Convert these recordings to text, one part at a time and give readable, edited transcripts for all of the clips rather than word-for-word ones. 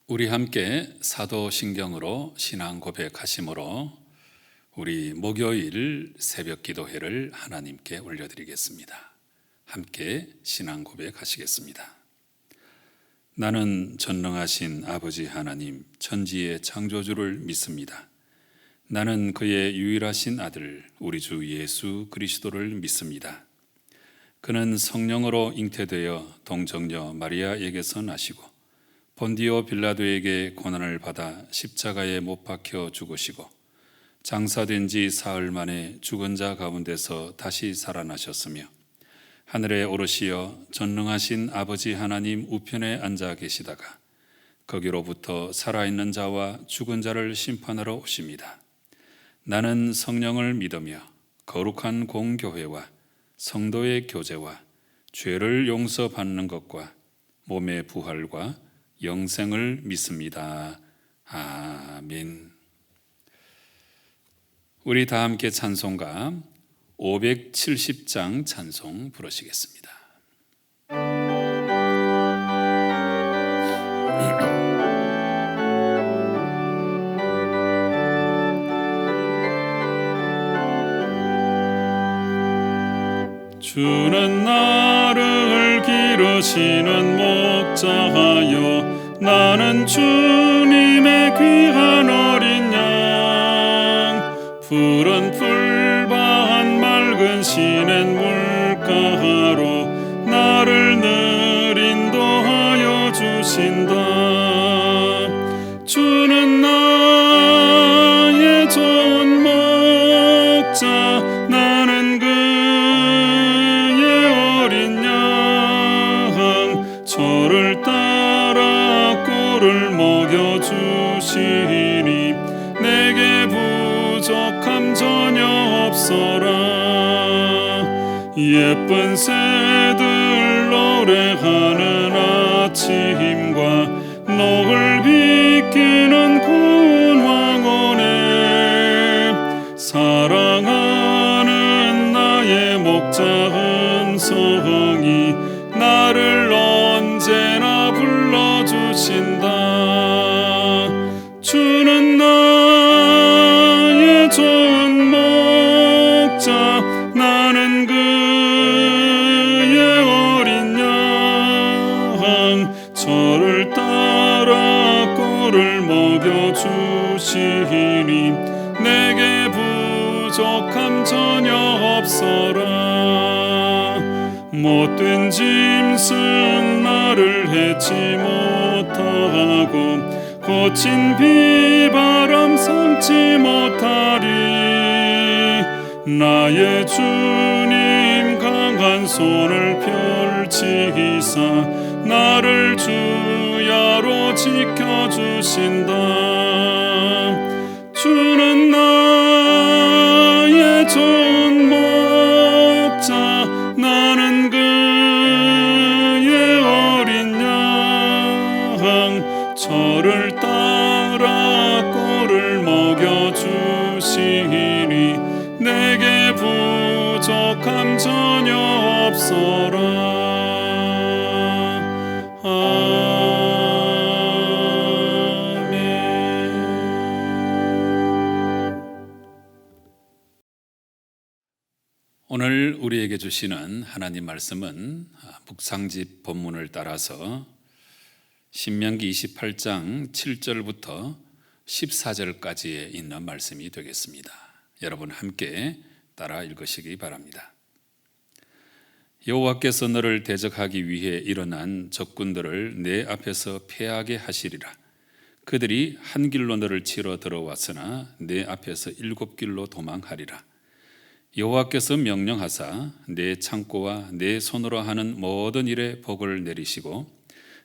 우리 함께 사도신경으로 신앙 고백하심으로 우리 목요일 새벽 기도회를 하나님께 올려드리겠습니다. 함께 신앙 고백하시겠습니다. 나는 전능하신 아버지 하나님 천지의 창조주를 믿습니다. 나는 그의 유일하신 아들 우리 주 예수 그리스도를 믿습니다. 그는 성령으로 잉태되어 동정녀 마리아에게서 나시고 본디오 빌라도에게 고난을 받아 십자가에 못 박혀 죽으시고 장사된 지 사흘 만에 죽은 자 가운데서 다시 살아나셨으며 하늘에 오르시어 전능하신 아버지 하나님 우편에 앉아 계시다가 거기로부터 살아있는 자와 죽은 자를 심판하러 오십니다. 나는 성령을 믿으며 거룩한 공교회와 성도의 교제와 죄를 용서받는 것과 몸의 부활과 영생을 믿습니다. 아멘. 우리 다 함께 찬송가 570장 찬송 부르시겠습니다. 주는 나를 기르시는 목자하여 나는 주님의 귀한 어린 양 푸른 풀밭 맑은 시냇 물가로 나를 늘 인도하여 주신다. 주는 나의 좋은 목자 나는 그의 어린 양 저를 따라 꿀을 먹여주시니 내게 부족함 전혀 없어라. 예쁜 새들 노래하는 아침과 노을 비키는 고운 황혼에 사랑하는 나의 목자 은성이 나를 언제나 불러주신다. 주는 나의 좋은 목자 나는 그의 어린 양 저를 따라 꿀을 먹여주시니 내게 부족함 전혀 없어라. 못된 짐승 나를 해치 못하고 거친 비바람 삼지 못하리. 나의 주님 강한 손을 펼치사 나를 주야로 지켜주신다. 주는 나의 좋은 목자 나는 그의 어린 양 저를 따라 꿀을 먹여주시니 내게 부족함 전혀 없어라. 오늘 우리에게 주시는 하나님 말씀은 묵상집 본문을 따라서 신명기 28장 7절부터 14절까지에 있는 말씀이 되겠습니다. 여러분 함께 따라 읽으시기 바랍니다. 여호와께서 너를 대적하기 위해 일어난 적군들을 내 앞에서 패하게 하시리라. 그들이 한 길로 너를 치러 들어왔으나 내 앞에서 7길로 도망하리라. 여호와께서 명령하사 내 창고와 내 손으로 하는 모든 일에 복을 내리시고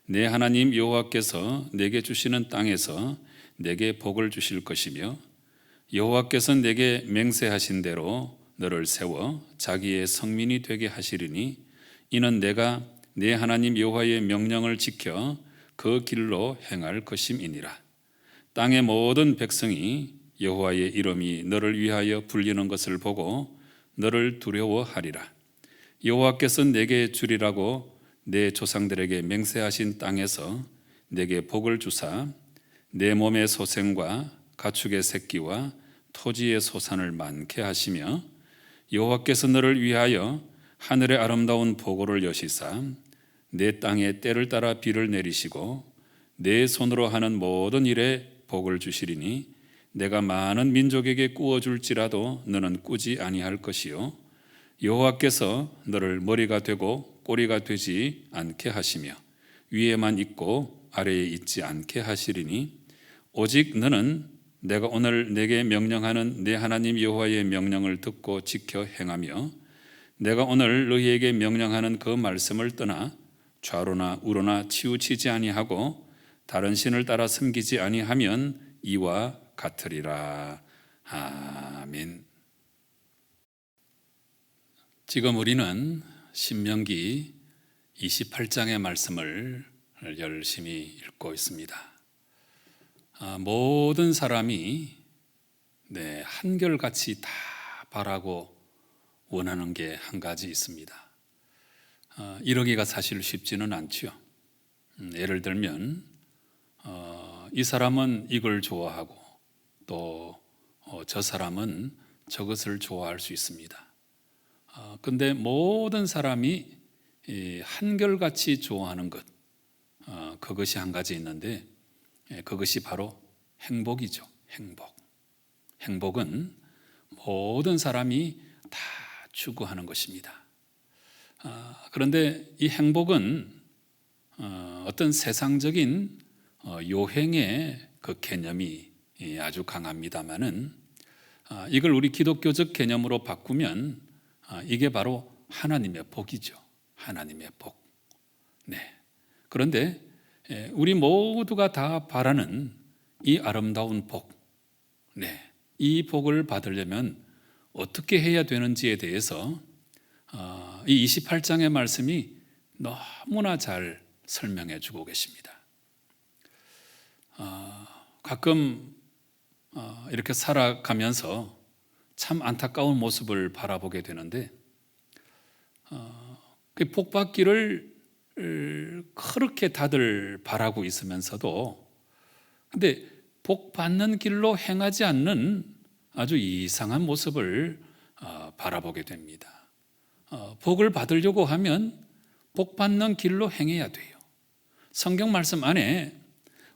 내 하나님 여호와께서 내게 주시는 땅에서 내게 복을 주실 것이며 여호와께서 내게 맹세하신 대로 너를 세워 자기의 성민이 되게 하시리니 이는 내가 내 하나님 여호와의 명령을 지켜 그 길로 행할 것임이니라. 땅의 모든 백성이 여호와의 이름이 너를 위하여 불리는 것을 보고 너를 두려워하리라. 여호와께서 내게 주리라고 내 조상들에게 맹세하신 땅에서 내게 복을 주사 내 몸의 소생과 가축의 새끼와 토지의 소산을 많게 하시며 여호와께서 너를 위하여 하늘의 아름다운 보고를 여시사 내 땅에 때를 따라 비를 내리시고 내 손으로 하는 모든 일에 복을 주시리니 내가 많은 민족에게 꾸어줄지라도 너는 꾸지 아니할 것이요 여호와께서 너를 머리가 되고 꼬리가 되지 않게 하시며 위에만 있고 아래에 있지 않게 하시리니 오직 너는 내가 오늘 내게 명령하는 내 하나님 여호와의 명령을 듣고 지켜 행하며 내가 오늘 너희에게 명령하는 그 말씀을 떠나 좌로나 우로나 치우치지 아니하고 다른 신을 따라 섬기지 아니하면 이와 같으리라. 아멘. 지금 우리는 신명기 28장의 말씀을 열심히 읽고 있습니다. 모든 사람이 한결같이 다 바라고 원하는 게 한 가지 있습니다. 이러기가 사실 쉽지는 않죠. 예를 들면 이 사람은 이걸 좋아하고 또 저 사람은 저것을 좋아할 수 있습니다. 근데 모든 사람이 한결같이 좋아하는 것, 그것이 한 가지 있는데 그것이 바로 행복이죠. 행복은 모든 사람이 다 추구하는 것입니다. 그런데 이 행복은 어떤 세상적인 요행의 그 개념이 아주 강합니다마는 이걸 우리 기독교적 개념으로 바꾸면 이게 바로 하나님의 복이죠. 하나님의 복. 그런데 우리 모두가 다 바라는 이 아름다운 복, 이 복을 받으려면 어떻게 해야 되는지에 대해서 이 28장의 말씀이 너무나 잘 설명해 주고 계십니다. 가끔 이렇게 살아가면서 참 안타까운 모습을 바라보게 되는데 그 복 받기를 그렇게 다들 바라고 있으면서도 근데 복 받는 길로 행하지 않는 아주 이상한 모습을 바라보게 됩니다. 복을 받으려고 하면 복 받는 길로 행해야 돼요. 성경 말씀 안에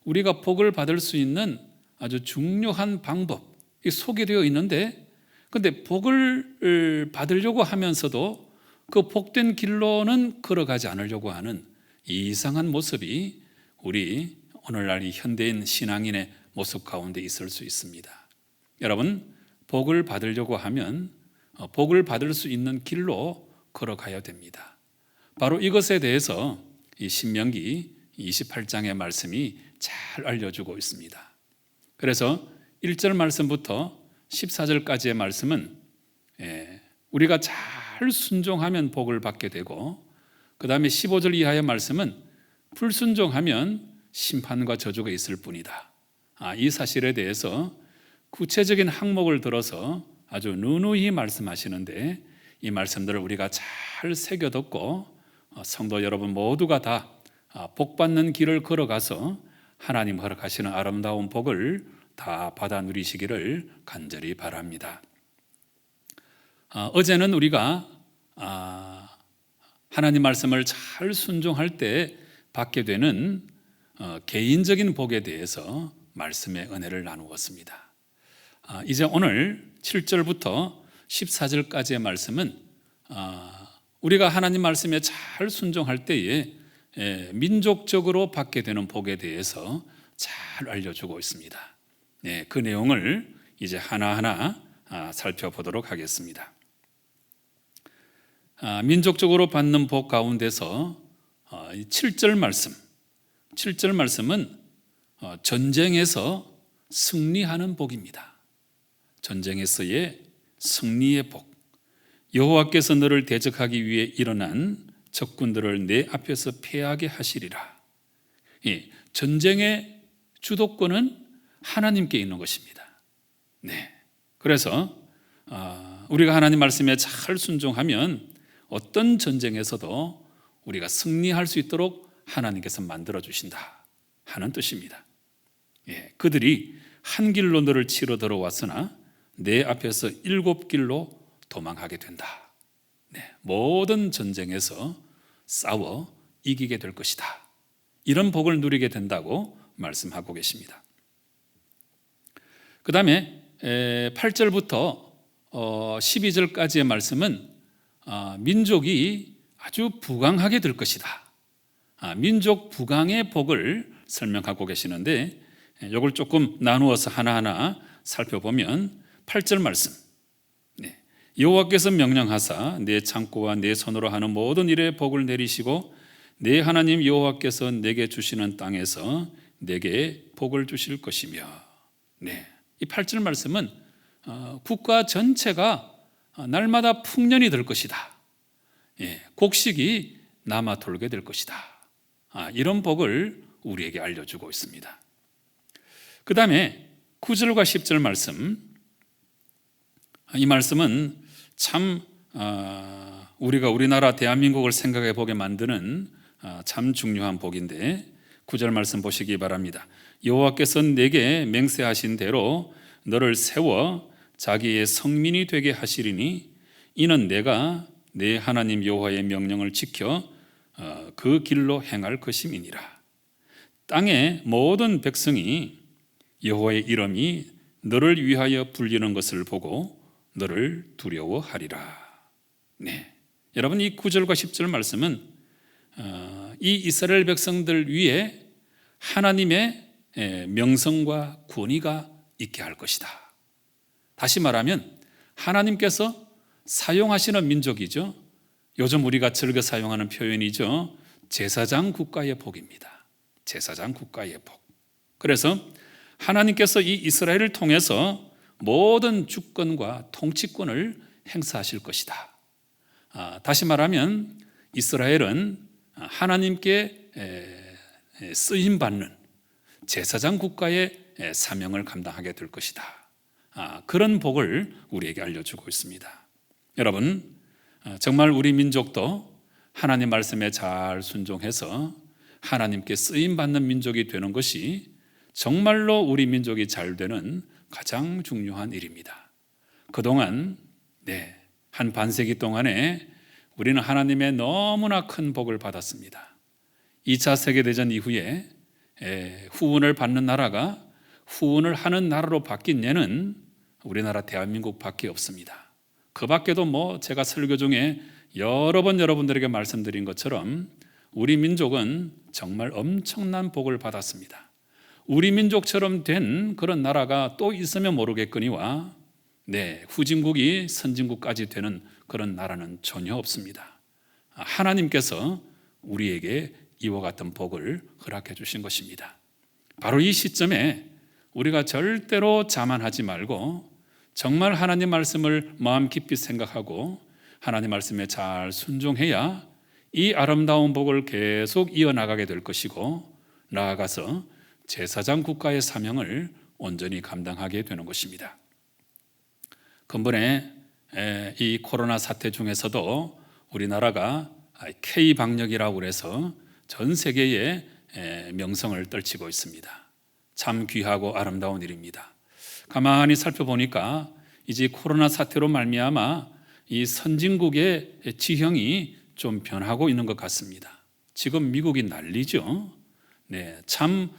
우리가 복을 받을 수 있는 아주 중요한 방법이 소개되어 있는데 근데 복을 받으려고 하면서도 그 복된 길로는 걸어가지 않으려고 하는 이상한 모습이 우리 오늘날 이 현대인 신앙인의 모습 가운데 있을 수 있습니다. 여러분, 복을 받으려고 하면 복을 받을 수 있는 길로 걸어가야 됩니다. 바로 이것에 대해서 이 신명기 28장의 말씀이 잘 알려주고 있습니다. 그래서 1절 말씀부터 14절까지의 말씀은 우리가 잘 순종하면 복을 받게 되고 그 다음에 15절 이하의 말씀은 불순종하면 심판과 저주가 있을 뿐이다. 이 사실에 대해서 구체적인 항목을 들어서 아주 누누이 말씀하시는데 이 말씀들을 우리가 잘 새겨듣고 성도 여러분 모두가 다 복받는 길을 걸어가서 하나님 허락하시는 아름다운 복을 다 받아 누리시기를 간절히 바랍니다. 어제는 우리가 하나님 말씀을 잘 순종할 때 받게 되는 개인적인 복에 대해서 말씀의 은혜를 나누었습니다. 이제 오늘 7절부터 14절까지의 말씀은 우리가 하나님 말씀에 잘 순종할 때에 민족적으로 받게 되는 복에 대해서 잘 알려주고 있습니다. 그 내용을 이제 하나하나 살펴보도록 하겠습니다. 민족적으로 받는 복 가운데서 7절 말씀은 전쟁에서 승리하는 복입니다. 전쟁에서의 승리의 복. 여호와께서 너를 대적하기 위해 일어난 적군들을 내 앞에서 패하게 하시리라. 전쟁의 주도권은 하나님께 있는 것입니다. 그래서 우리가 하나님 말씀에 잘 순종하면 어떤 전쟁에서도 우리가 승리할 수 있도록 하나님께서 만들어 주신다. 하는 뜻입니다. 그들이 한 길로 너를 치러 들어왔으나 내 앞에서 7길로 도망하게 된다. 모든 전쟁에서 싸워 이기게 될 것이다. 이런 복을 누리게 된다고 말씀하고 계십니다. 그 다음에 8절부터 12절까지의 말씀은 민족이 아주 부강하게 될 것이다. 민족 부강의 복을 설명하고 계시는데 이걸 조금 나누어서 하나하나 살펴보면 8절 말씀, 여호와께서 명령하사 내 창고와 내 손으로 하는 모든 일에 복을 내리시고 내 하나님 여호와께서 내게 주시는 땅에서 내게 복을 주실 것이며, 이 8절 말씀은 국가 전체가 날마다 풍년이 될 것이다. 곡식이 남아 돌게 될 것이다. 이런 복을 우리에게 알려주고 있습니다. 그 다음에 9절과 10절 말씀, 이 말씀은 참 우리가 우리나라 대한민국을 생각해 보게 만드는 참 중요한 복인데 9절 말씀 보시기 바랍니다. 여호와께서 내게 맹세하신 대로 너를 세워 자기의 성민이 되게 하시리니 이는 내가 내 하나님 여호와의 명령을 지켜 그 길로 행할 것임이니라. 땅의 모든 백성이 여호와의 이름이 너를 위하여 불리는 것을 보고 너를 두려워하리라. 여러분, 이 9절과 10절 말씀은 이 이스라엘 백성들 위에 하나님의 명성과 권위가 있게 할 것이다. 다시 말하면 하나님께서 사용하시는 민족이죠. 요즘 우리가 즐겨 사용하는 표현이죠. 제사장 국가의 복입니다. 제사장 국가의 복. 그래서 하나님께서 이 이스라엘을 통해서 모든 주권과 통치권을 행사하실 것이다. 다시 말하면 이스라엘은 하나님께 쓰임받는 제사장 국가의 사명을 감당하게 될 것이다. 그런 복을 우리에게 알려주고 있습니다. 여러분, 정말 우리 민족도 하나님 말씀에 잘 순종해서 하나님께 쓰임받는 민족이 되는 것이 정말로 우리 민족이 잘 되는 가장 중요한 일입니다. 그동안 한 반세기 동안에 우리는 하나님의 너무나 큰 복을 받았습니다. 2차 세계대전 이후에 후원을 받는 나라가 후원을 하는 나라로 바뀐 예는 우리나라 대한민국밖에 없습니다. 그 밖에도 제가 설교 중에 여러 번 여러분들에게 말씀드린 것처럼 우리 민족은 정말 엄청난 복을 받았습니다. 우리 민족처럼 된 그런 나라가 또 있으면 모르겠거니와 후진국이 선진국까지 되는 그런 나라는 전혀 없습니다. 하나님께서 우리에게 이와 같은 복을 허락해 주신 것입니다. 바로 이 시점에 우리가 절대로 자만하지 말고 정말 하나님 말씀을 마음 깊이 생각하고 하나님 말씀에 잘 순종해야 이 아름다운 복을 계속 이어나가게 될 것이고 나아가서 제사장 국가의 사명을 온전히 감당하게 되는 것입니다. 근본에 이 코로나 사태 중에서도 우리나라가 K방역이라고 해서 전 세계에 명성을 떨치고 있습니다. 참 귀하고 아름다운 일입니다. 가만히 살펴보니까 이제 코로나 사태로 말미암아 이 선진국의 지형이 좀 변하고 있는 것 같습니다. 지금 미국이 난리죠. 참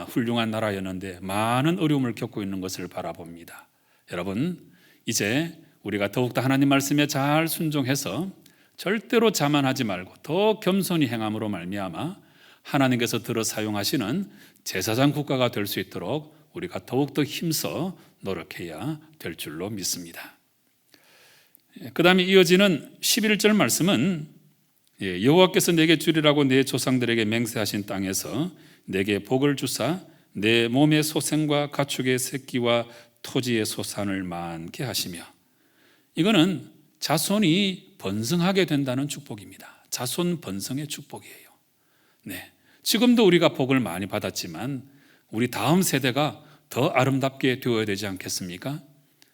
훌륭한 나라였는데 많은 어려움을 겪고 있는 것을 바라봅니다. 여러분, 이제 우리가 더욱더 하나님 말씀에 잘 순종해서 절대로 자만하지 말고 더 겸손히 행함으로 말미암아 하나님께서 들어 사용하시는 제사장 국가가 될 수 있도록 우리가 더욱더 힘써 노력해야 될 줄로 믿습니다. 그 다음에 이어지는 11절 말씀은 여호와께서 내게 주리라고 내 조상들에게 맹세하신 땅에서 내게 복을 주사 내 몸의 소생과 가축의 새끼와 토지의 소산을 많게 하시며, 이거는 자손이 번성하게 된다는 축복입니다. 자손 번성의 축복이에요. 지금도 우리가 복을 많이 받았지만 우리 다음 세대가 더 아름답게 되어야 되지 않겠습니까?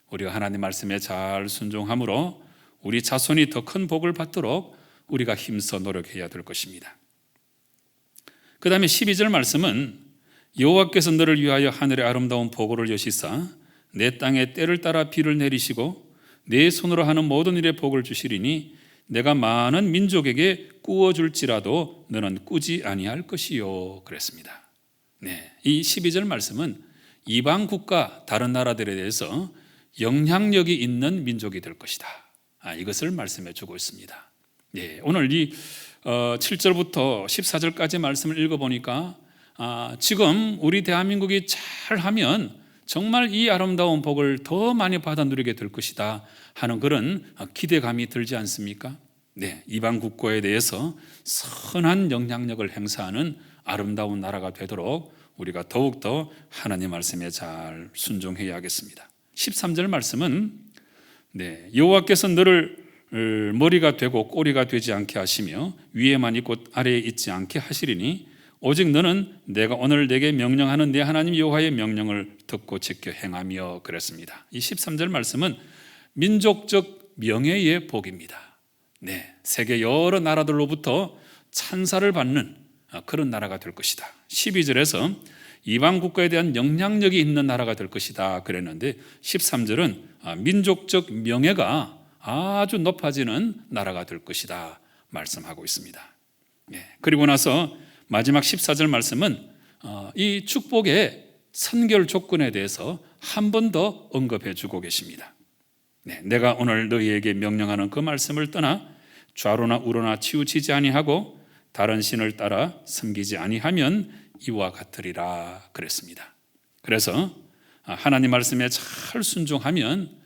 우리가 하나님 말씀에 잘 순종함으로 우리 자손이 더 큰 복을 받도록 우리가 힘써 노력해야 될 것입니다. 그 다음에 12절 말씀은 여호와께서 너를 위하여 하늘의 아름다운 보고를 여시사 내 땅에 때를 따라 비를 내리시고 내 손으로 하는 모든 일에 복을 주시리니 내가 많은 민족에게 꾸어줄지라도 너는 꾸지 아니할 것이요 그랬습니다. 네, 이 12절 말씀은 이방 국가 다른 나라들에 대해서 영향력이 있는 민족이 될 것이다. 이것을 말씀해 주고 있습니다. 네, 오늘 이 7절부터 14절까지 말씀을 읽어보니까 지금 우리 대한민국이 잘하면 정말 이 아름다운 복을 더 많이 받아 누리게 될 것이다 하는 그런 기대감이 들지 않습니까? 네, 이방 국가에 대해서 선한 영향력을 행사하는 아름다운 나라가 되도록 우리가 더욱더 하나님 말씀에 잘 순종해야 하겠습니다. 13절 말씀은 여호와께서 너를 머리가 되고 꼬리가 되지 않게 하시며 위에만 있고 아래에 있지 않게 하시리니 오직 너는 내가 오늘 내게 명령하는 내 하나님 여호와의 명령을 듣고 지켜 행하며 그랬습니다. 이 13절 말씀은 민족적 명예의 복입니다. 네, 세계 여러 나라들로부터 찬사를 받는 그런 나라가 될 것이다. 12절에서 이방 국가에 대한 영향력이 있는 나라가 될 것이다 그랬는데 13절은 민족적 명예가 아주 높아지는 나라가 될 것이다 말씀하고 있습니다. 네, 그리고 나서 마지막 14절 말씀은 이 축복의 선결 조건에 대해서 한 번 더 언급해 주고 계십니다. 네, 내가 오늘 너희에게 명령하는 그 말씀을 떠나 좌로나 우로나 치우치지 아니하고 다른 신을 따라 섬기지 아니하면 이와 같으리라 그랬습니다. 그래서 하나님 말씀에 잘 순종하면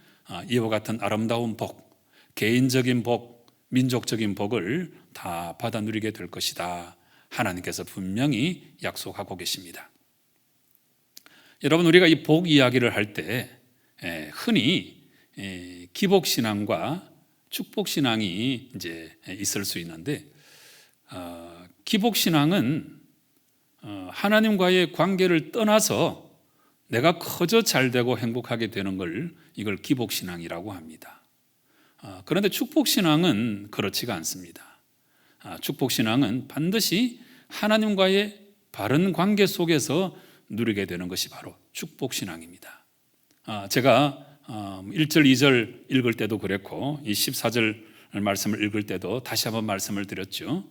이와 같은 아름다운 복, 개인적인 복, 민족적인 복을 다 받아 누리게 될 것이다 하나님께서 분명히 약속하고 계십니다. 여러분, 우리가 이 복 이야기를 할 때 흔히 기복신앙과 축복신앙이 이제 있을 수 있는데 기복신앙은 하나님과의 관계를 떠나서 내가 커져 잘되고 행복하게 되는 걸 이걸 기복신앙이라고 합니다. 그런데 축복신앙은 그렇지가 않습니다. 축복신앙은 반드시 하나님과의 바른 관계 속에서 누리게 되는 것이 바로 축복신앙입니다. 제가 1절, 2절 읽을 때도 그랬고 이 14절 말씀을 읽을 때도 다시 한번 말씀을 드렸죠.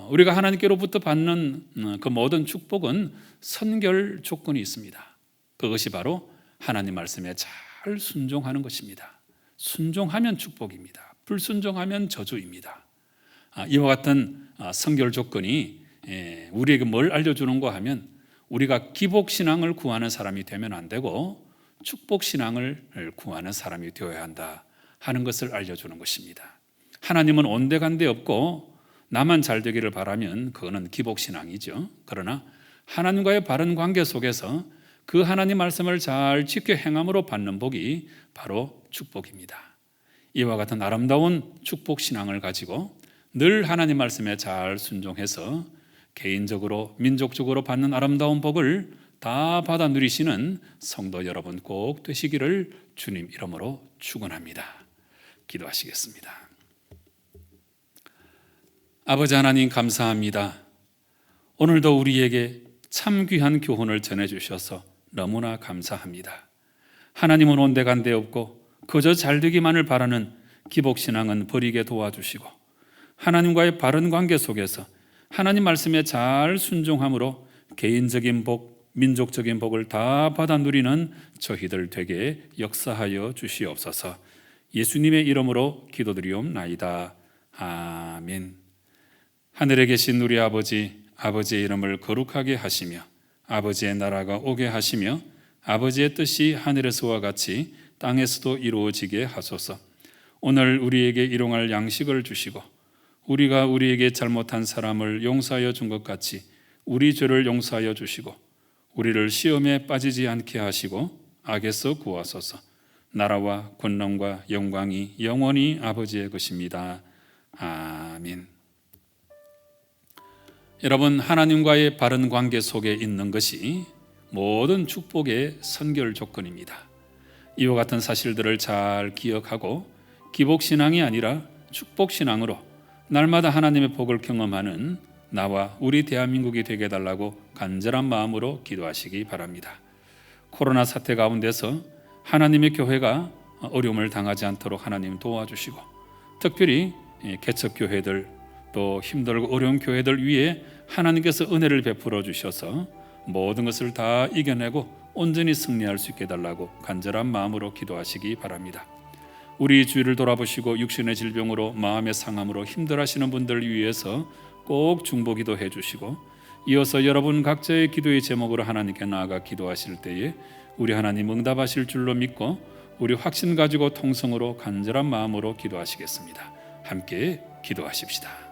우리가 하나님께로부터 받는 그 모든 축복은 선결 조건이 있습니다. 그것이 바로 하나님 말씀에 잘 순종하는 것입니다. 순종하면 축복입니다. 불순종하면 저주입니다. 이와 같은 선결 조건이 우리에게 뭘 알려주는가 하면 우리가 기복신앙을 구하는 사람이 되면 안 되고 축복신앙을 구하는 사람이 되어야 한다 하는 것을 알려주는 것입니다. 하나님은 온데간데 없고 나만 잘 되기를 바라면 그거는 기복신앙이죠. 그러나 하나님과의 바른 관계 속에서 그 하나님 말씀을 잘 지켜 행함으로 받는 복이 바로 축복입니다. 이와 같은 아름다운 축복신앙을 가지고 늘 하나님 말씀에 잘 순종해서 개인적으로 민족적으로 받는 아름다운 복을 다 받아 누리시는 성도 여러분 꼭 되시기를 주님 이름으로 축원합니다. 기도하시겠습니다. 아버지 하나님 감사합니다. 오늘도 우리에게 참 귀한 교훈을 전해주셔서 너무나 감사합니다. 하나님은 온데간데 없고 그저 잘되기만을 바라는 기복신앙은 버리게 도와주시고 하나님과의 바른 관계 속에서 하나님 말씀에 잘 순종함으로 개인적인 복, 민족적인 복을 다 받아 누리는 저희들 되게 역사하여 주시옵소서. 예수님의 이름으로 기도드리옵나이다. 아멘. 하늘에 계신 우리 아버지, 아버지의 이름을 거룩하게 하시며 아버지의 나라가 오게 하시며 아버지의 뜻이 하늘에서와 같이 땅에서도 이루어지게 하소서. 오늘 우리에게 일용할 양식을 주시고 우리가 우리에게 잘못한 사람을 용서하여 준 것 같이 우리 죄를 용서하여 주시고 우리를 시험에 빠지지 않게 하시고 악에서 구하소서. 나라와 권능과 영광이 영원히 아버지의 것입니다. 아멘. 여러분, 하나님과의 바른 관계 속에 있는 것이 모든 축복의 선결 조건입니다. 이와 같은 사실들을 잘 기억하고 기복신앙이 아니라 축복신앙으로 날마다 하나님의 복을 경험하는 나와 우리 대한민국이 되게 해달라고 간절한 마음으로 기도하시기 바랍니다. 코로나 사태 가운데서 하나님의 교회가 어려움을 당하지 않도록 하나님 도와주시고, 특별히 개척교회들 또 힘들고 어려운 교회들 위에 하나님께서 은혜를 베풀어 주셔서 모든 것을 다 이겨내고 온전히 승리할 수 있게 해달라고 간절한 마음으로 기도하시기 바랍니다. 우리 주위를 돌아보시고 육신의 질병으로 마음의 상함으로 힘들어하시는 분들 위해서 꼭 중보기도 해주시고, 이어서 여러분 각자의 기도의 제목으로 하나님께 나아가 기도하실 때에 우리 하나님 응답하실 줄로 믿고 우리 확신 가지고 통성으로 간절한 마음으로 기도하시겠습니다. 함께 기도하십시다.